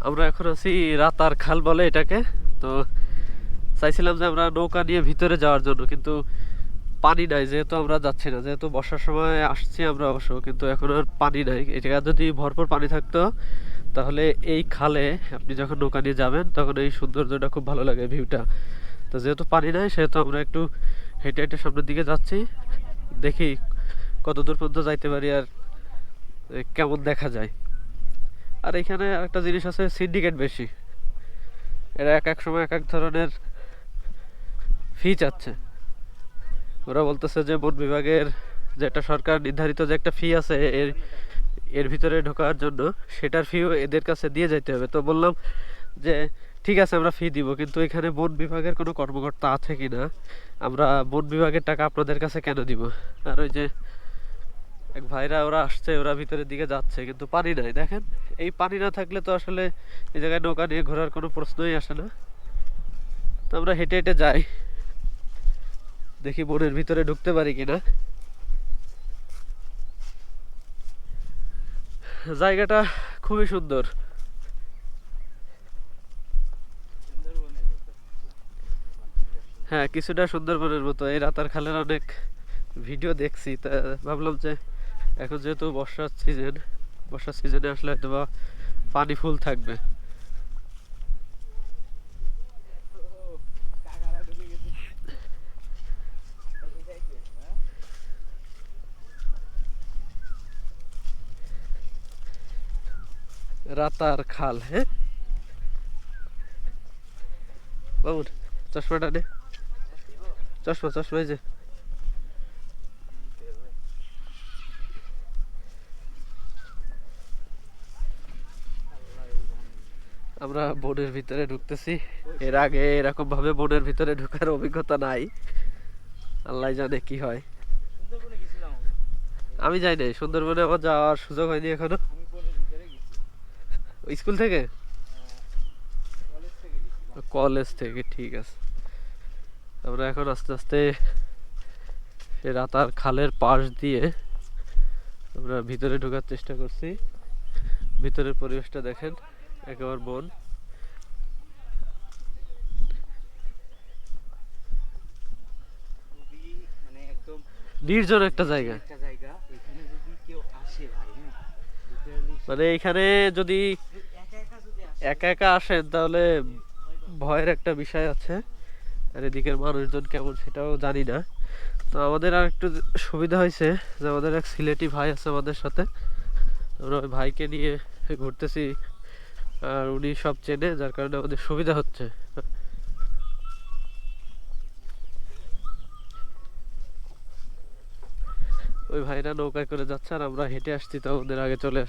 আমরা এখন আছি রাতার খাল বলে এটাকে। তো চাইছিলাম যে আমরা নৌকা নিয়ে ভিতরে যাওয়ার জন্য, কিন্তু পানি নাই, যেহেতু আমরা যাচ্ছি না, যেহেতু বর্ষার সময় আসছি আমরা অবশ্য, কিন্তু এখন আর পানি নাই। এই জায়গায় যদি ভরপুর পানি থাকতো তাহলে এই খালে আপনি যখন নৌকা নিয়ে যাবেন তখন এই সৌন্দর্যটা খুব ভালো লাগে, ভিউটা। তো যেহেতু পানি নাই সেহেতু আমরা একটু হেঁটে হেঁটে সামনের দিকে যাচ্ছি, দেখি কত দূর পর্যন্ত যাইতে পারি আর কেমন দেখা যায়। আর এখানে একটা জিনিস আছে, সিন্ডিকেট বেশি, এরা এক এক সময় এক এক ধরনের ফি চাচ্ছে। ওরা বলতেছে যে বন বিভাগের যে একটা সরকার নির্ধারিত যে একটা ফি আছে এর এর ভিতরে ঢোকার জন্য, সেটার ফিও এদের কাছে দিয়ে যেতে হবে। তো বললাম যে ঠিক আছে আমরা ফি দিব, কিন্তু এখানে বন বিভাগের কোনো কর্মকর্তা আছে কি না, আমরা বন বিভাগের টাকা আপনাদের কাছে কেন দিব। আর ওই যে এক ভাইরা ওরা আসছে, ওরা ভিতরের দিকে যাচ্ছে, কিন্তু পানি নাই দেখেন। এই পানি না থাকলে তো আসলে এই জায়গায় নৌকা নিয়ে ঘোরার কোনো প্রশ্নই আসে না। তো আমরা হেঁটে হেঁটে যাই, দেখি বনের ভিতরে ঢুকতে পারি কিনা। জায়গাটা খুবই সুন্দর। হ্যাঁ, কিছুটা সুন্দরবনের মতো। এই রাতার খালের অনেক ভিডিও দেখছি, তা ভাবলাম যে এখন যেহেতু বর্ষার সিজন, বর্ষার সিজনে আসলে হয়তো বা পানি ফুল থাকবে। রাতার খাল, হ্যাঁ বাবুর চশমাটা নে, চশমা চশমা এই যে। আমরা বনের ভিতরে ঢুকতেছি, এর আগে এরকম ভাবে বনের ভিতরে ঢোকার অভিজ্ঞতা নাই, আল্লাহ জানে কি হয়। আমি যাই নাই সুন্দরবনে, আমার যাওয়ার সুযোগ হয়নি এখনো। স্কুল থেকে, কলেজ থেকে, ঠিক আছে। আমরা এখন আস্তে আস্তে সে রাতার খালের পাশ দিয়ে আমরা ভিতরে ঢোকার চেষ্টা করছি। ভিতরের পরিবেশটা দেখেন, একেবারে বন। নির্জন একটা জায়গা। মানে এখানে যদি একা একা আসেন তাহলে ভয়ের একটা বিষয় আছে, আর এদিকের মানুষজন কেমন সেটাও জানি না। তো আমাদের আর একটু সুবিধা হয়েছে যে আমাদের এক সিলেটি ভাই আছে আমাদের সাথে, আমরা ওই ভাইকে নিয়ে ঘুরতেছি, আর উনি সব চেনে, যার কারণে আমাদের সুবিধা হচ্ছে। ওই ভাইরা নৌকায় করে যাচ্ছে আর আমরা হেঁটে আসছি, তো ওদের আগে চলে আসলাম।